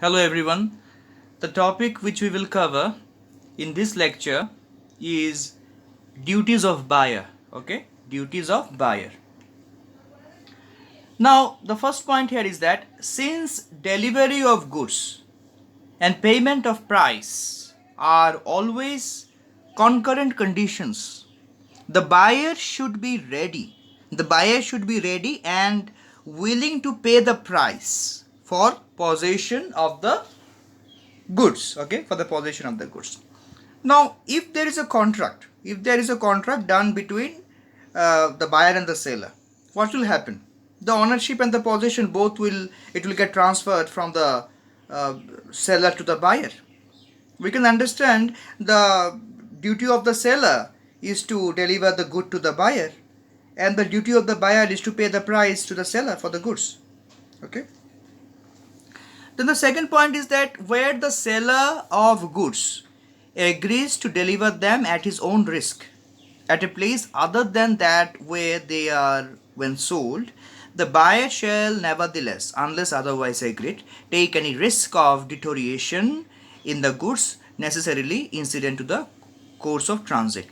Hello everyone. The topic which we will cover in this lecture is duties of buyer. Okay, duties of buyer. Now, the first point here is that since delivery of goods and payment of price are always concurrent conditions, the buyer should be ready. The buyer should be ready and willing to pay the price for possession of the goods. Okay, for the possession of the goods. Now, if there is a contract done between the buyer and the seller, what will happen? The ownership and the possession it will get transferred from the uh, seller to the buyer. We can understand the duty of the seller is to deliver the good to the buyer, and the duty of the buyer is to pay the price to the seller for the goods. Okay. Then the second point is that where the seller of goods agrees to deliver them at his own risk at a place other than that where they are when sold, the buyer shall nevertheless, unless otherwise agreed, take any risk of deterioration in the goods necessarily incident to the course of transit.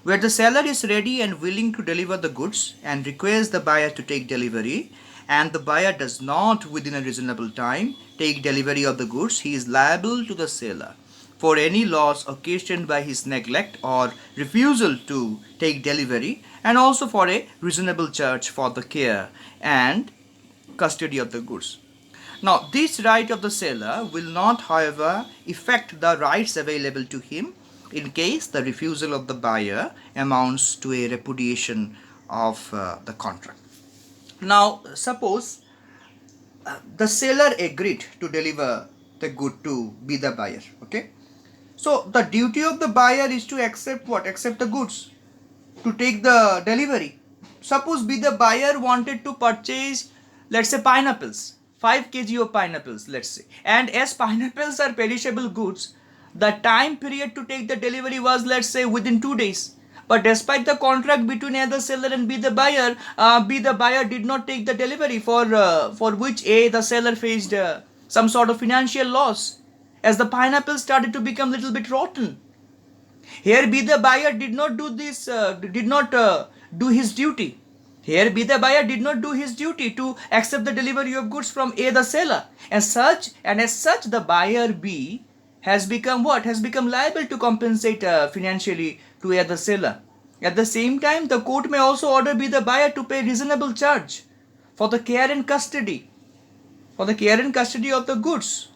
Where the seller is ready and willing to deliver the goods and requires the buyer to take delivery, and the buyer does not within a reasonable time take delivery of the goods, he is liable to the seller for any loss occasioned by his neglect or refusal to take delivery, and also for a reasonable charge for the care and custody of the goods. Now, this right of the seller will not, however, affect the rights available to him in case the refusal of the buyer amounts to a repudiation of the contract. Now, suppose the seller agreed to deliver the good to be the buyer. Okay. So, the duty of the buyer is to accept what? Accept the goods, to take the delivery. Suppose be the buyer wanted to purchase, let's say, pineapples, 5 kg of pineapples, let's say. And as pineapples are perishable goods, the time period to take the delivery was, let's say, within 2 days. But despite the contract between A the seller and B the buyer did not take the delivery, for which A the seller faced some sort of financial loss, as the pineapple started to become little bit rotten. Here be the buyer did not do this, did not do his duty. Here be the buyer did not do his duty to accept the delivery of goods from A the seller, and as such the buyer B has become what? Has become liable to compensate financially to A the seller. At the same time, the court may also order B the buyer to pay reasonable charge for the care and custody, of the goods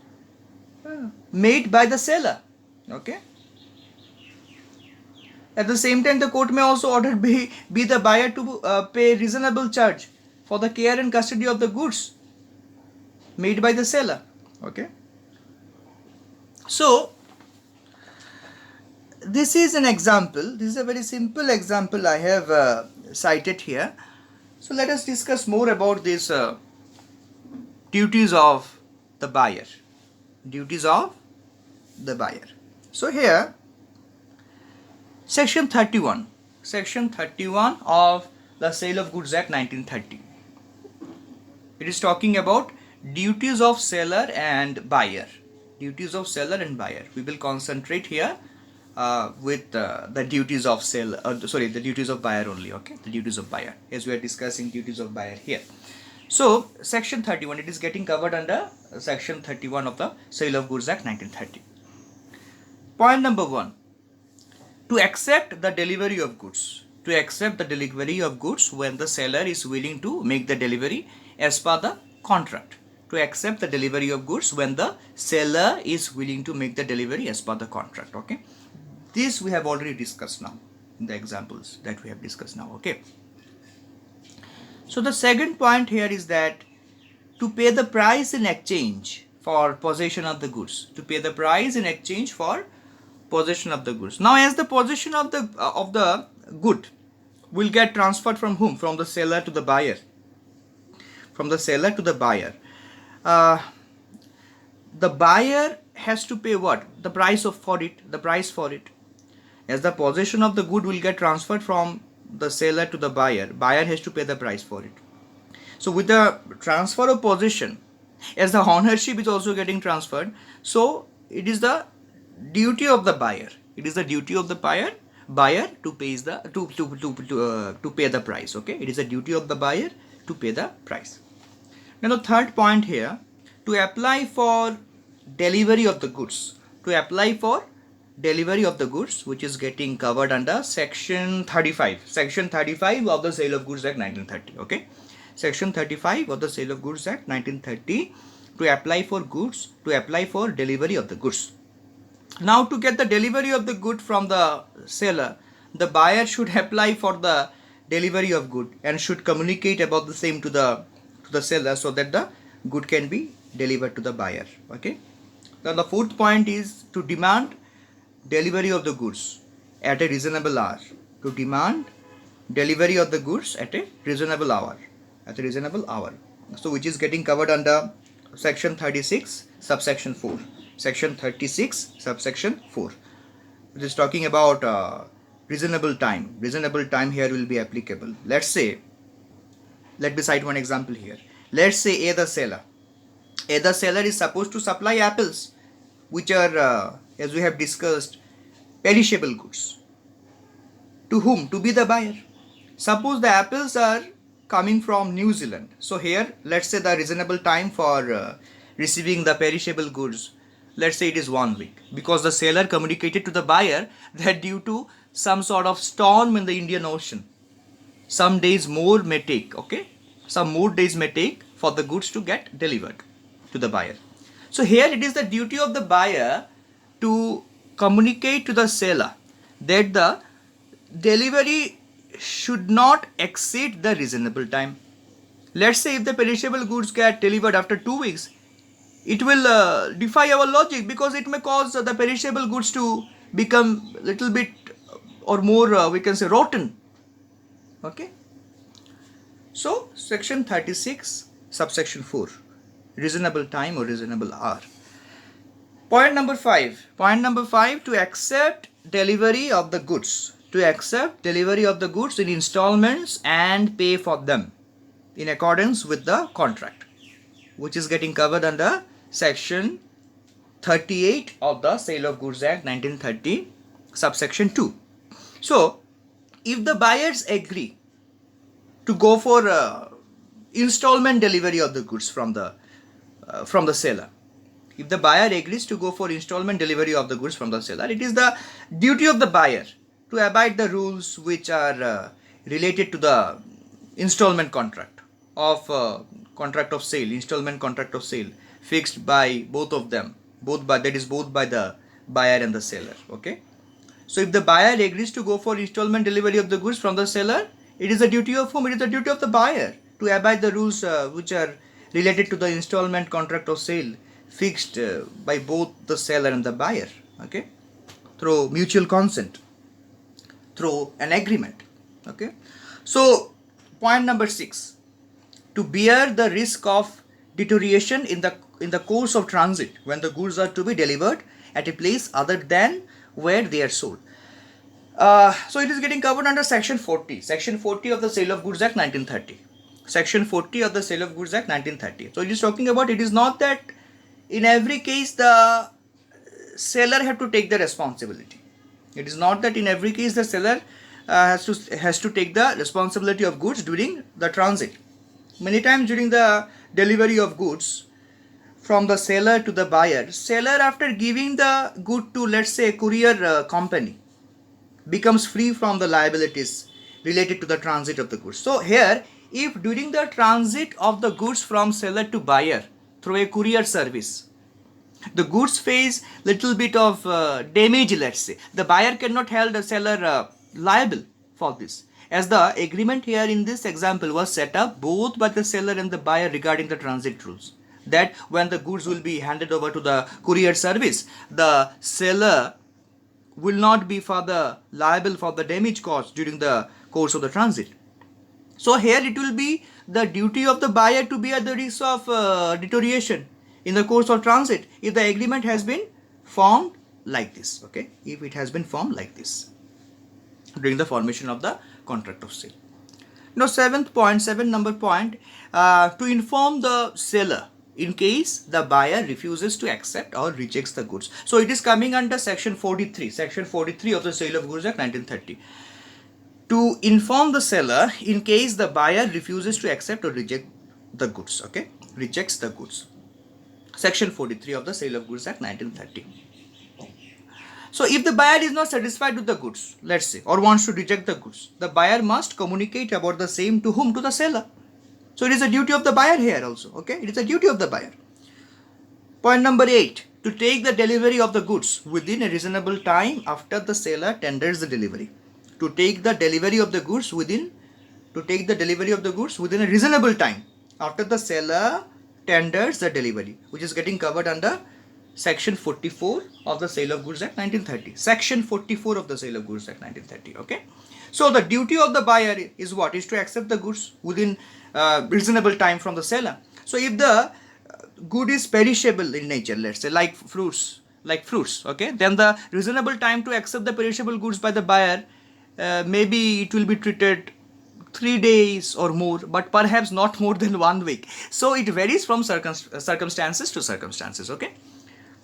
made by the seller. Okay. At the same time, the court may also order be the buyer to pay reasonable charge for the care and custody of the goods made by the seller. Okay. So, this is an example. This is a very simple example I have cited here. So, let us discuss more about these duties of the buyer. Duties of the buyer. So, here, Section 31 of the Sale of Goods Act 1930. It is talking about duties of seller and buyer. Duties of seller and buyer. We will concentrate here with the duties of seller. The duties of buyer only. Okay, the duties of buyer, as we are discussing duties of buyer here. So, Section 31. It is getting covered under Section 31 of the Sale of Goods Act 1930. Point number 1. To accept the delivery of goods. To accept the delivery of goods when the seller is willing to make the delivery as per the contract. To accept the delivery of goods when the seller is willing to make the delivery as per the contract. Okay. This we have already discussed now in the examples that we have discussed now. Okay. So the second point here is that to pay the price in exchange for possession of the goods. To pay the price in exchange for possession of the goods. Now, as the possession of the good will get transferred from whom? From the seller to the buyer. From the seller to the buyer. The buyer has to pay what? The price for it. As the possession of the good will get transferred from the seller to the buyer has to pay the price for it. So with the transfer of possession, as the ownership is also getting transferred. So it is the duty of the buyer. It is the duty of the buyer to pay the to pay the price. Okay, it is the duty of the buyer to pay the price. Now the third point here, to apply for delivery of the goods, to apply for delivery of the goods, which is getting covered under section 35 of the Sale of Goods Act 1930. Okay, section 35 of the Sale of Goods Act 1930, to apply for goods, to apply for delivery of the goods. Now to get the delivery of the good from the seller, the buyer should apply for the delivery of good and should communicate about the same to the seller, so that the good can be delivered to the buyer. Okay, now the fourth point is to demand delivery of the goods at a reasonable hour. To demand delivery of the goods at a reasonable hour. So which is getting covered under section 36 subsection 4. Section 36 subsection 4. It is talking about reasonable time. Reasonable time here will be applicable. Let me cite one example here. Let's say A the seller is supposed to supply apples, which are as we have discussed, perishable goods. To whom? To be the buyer. Suppose the apples are coming from New Zealand. So here, let's say the reasonable time for receiving the perishable goods, let's say it is 1 week, because the seller communicated to the buyer that due to some sort of storm in the Indian Ocean, some days more may take. Okay, some more days may take for the goods to get delivered to the buyer. So here it is the duty of the buyer to communicate to the seller that the delivery should not exceed the reasonable time. Let's say if the perishable goods get delivered after 2 weeks, it will defy our logic, because it may cause the perishable goods to become little bit or more we can say rotten. Okay, so section 36 subsection 4, reasonable time or reasonable hour. Point number 5, to accept delivery of the goods, in installments and pay for them in accordance with the contract, which is getting covered under section 38 of the Sale of Goods Act 1930 subsection 2. So if the buyers agree to go for installment delivery of the goods from the seller, if the buyer agrees to go for installment delivery of the goods from the seller, it is the duty of the buyer to abide the rules which are related to the installment contract of sale, installment contract of sale, fixed by both of them, both by the buyer and the seller. Okay, so if the buyer agrees to go for installment delivery of the goods from the seller, it is the duty of whom? It is the duty of the buyer to abide the rules which are related to the installment contract of sale, fixed by both the seller and the buyer. Okay, through mutual consent, through an agreement. Okay, so point number 6, to bear the risk of deterioration in the course of transit when the goods are to be delivered at a place other than where they are sold. So it is getting covered under section 40 of the Sale of Goods Act 1930. Section 40 of the Sale of Goods Act 1930. So it is talking about, it is not that in every case the seller have to take the responsibility. It is not that in every case the seller has to take the responsibility of goods during the transit. Many times during the delivery of goods from the seller to the buyer, seller after giving the good to, let's say, a courier company, becomes free from the liabilities related to the transit of the goods. So here, if during the transit of the goods from seller to buyer through a courier service, the goods face little bit of damage, let's say, the buyer cannot hold the seller liable for this, as the agreement here in this example was set up both by the seller and the buyer regarding the transit rules, that when the goods will be handed over to the courier service, the seller will not be liable for the damage caused during the course of the transit. So here it will be the duty of the buyer to bear the risk of deterioration in the course of transit if the agreement has been formed like this. Okay, if it has been formed like this during the formation of the contract of sale. Now, 7 number point, to inform the seller in case the buyer refuses to accept or rejects the goods. So it is coming under section 43, section 43 of the Sale of Goods Act 1930. To inform the seller in case the buyer refuses to accept or reject the goods, okay, rejects the goods. Section 43 of the Sale of Goods Act 1930. So if the buyer is not satisfied with the goods, let's say, or wants to reject the goods, the buyer must communicate about the same to whom? To the seller. So it is a duty of the buyer here also, okay? It is a duty of the buyer. Point number 8, to take the delivery of the goods within a reasonable time after the seller tenders the delivery. To take the delivery of the goods within a reasonable time after the seller tenders the delivery, which is getting covered under section 44 of the Sale of Goods Act 1930. Section 44 of the Sale of Goods Act 1930, okay? So the duty of the buyer is what? Is to accept the goods within reasonable time from the seller. So if the good is perishable in nature, let's say like fruits, okay, then the reasonable time to accept the perishable goods by the buyer, maybe it will be treated 3 days or more, but perhaps not more than 1 week. So it varies from circumstances to circumstances, okay?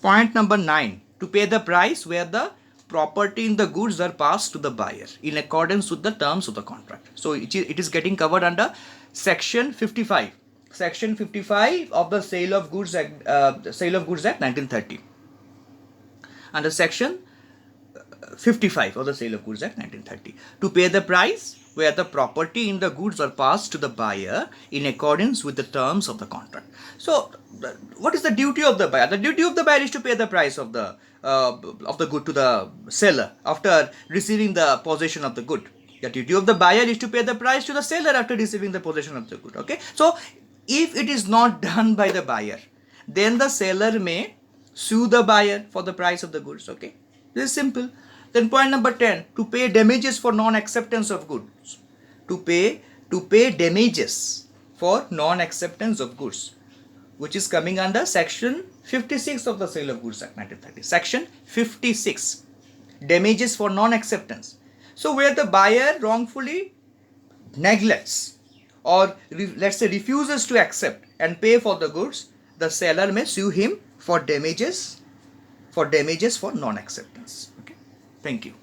Point number 9, to pay the price where the property in the goods are passed to the buyer in accordance with the terms of the contract. So it is getting covered under section 55. Section 55 of the Sale of Goods Act, Sale of Goods Act 1930. Under section 55 of the Sale of Goods Act 1930. To pay the price where the property in the goods are passed to the buyer in accordance with the terms of the contract. So, what is the duty of the buyer? The duty of the buyer is to pay the price of the good to the seller after receiving the possession of the good. The duty of the buyer is to pay the price to the seller after receiving the possession of the good. Okay. So, if it is not done by the buyer, then the seller may sue the buyer for the price of the goods. Okay. This is simple. Then point number 10, to pay damages for non-acceptance of goods. To pay damages for non-acceptance of goods, which is coming under section 56 of the Sale of Goods Act 1930. Section 56, damages for non-acceptance. So where the buyer wrongfully neglects or let's say refuses to accept and pay for the goods, the seller may sue him for damages for non-acceptance. Okay. Thank you.